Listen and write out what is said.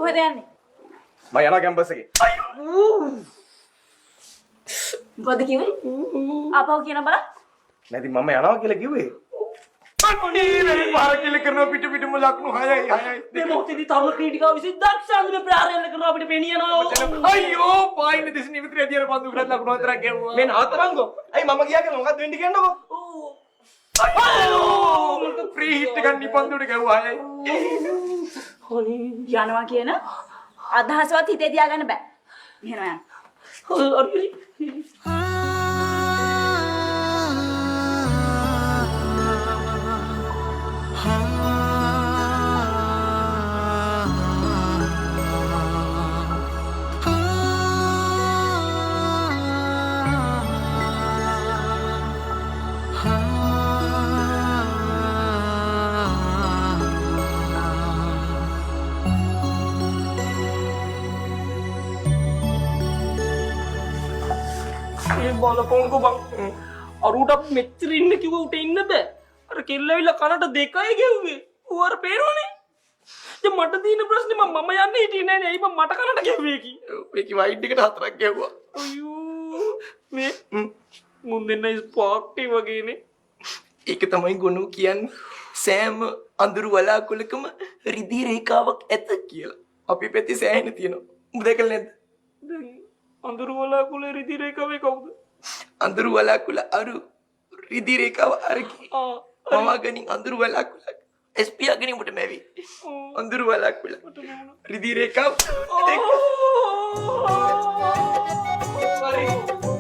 කොහෙද යන්නේ? මම යනවා කැම්පස් එකේ. මොකද කිව්වේ? ආපහු කියන බලන්න. නැති මම යනවා කියලා කිව්වේ. අනේ මේ පාර කියලා කරනවා පිට පිටම ලකුණු 6යි. මේ මොහොතේදී තරුණ ක්‍රීඩිකාව විසින් දක්ෂාන්දම ප්‍රහාරයක් කරනවා අපිට පෙනියනවා. අයියෝ පායින් දිස් නිමිති රැදියර පන්දු කරලා ලකුණු හතරක් ගැව්වා. මේ නවත්තපන්කෝ. අයි මම ගියා කියලා මොකක්ද වෙන්නේ කියන්නකෝ. අයියෝ මට ෆ්‍රී හිට් එකක් නිපන්දුට ගැව්වා 6යි. යනවා කියන අදහසවත් හිතේ තියාගන්න බෑ. මෙහෙම යන්න. බලපංකෝ බං අරුට මෙච්චර ඉන්න කිව්ව උට ඉන්න බෑ අර කෙල්ලවිලා කනට දෙකයි ගෙව්වේ ඌ අර පේනවනේ දැන් මට තියෙන ප්‍රශ්නේ මම යන්නේ හිටියේ නෑනේ ඇයි මම මට කනට ගෙව්වේ කි මේකේ වයිඩ් එකට හතරක් ගැව්වා අයියෝ මේ මුන් දෙන්න ස්පෝටි වගේනේ ඒක තමයි ගොනු කියන්නේ සෑම අඳුරු වලාකුළකම රිදී රේඛාවක් ඇත කියලා අපි පැත්තේ සෑහෙන තියෙනවා උඹ දැකලා නැද්ද දැන් අඳුරු වලාකුළේ රිදී රේඛාවේ කවුද අඳුරු වලාකුළ අරු රිදී රේඛාව අරකි මමගනින් අඳුරු වලාකුළ එස්පියාගනින් උඹට මැවි අඳුරු වලාකුළ රිදී රේඛාව sorry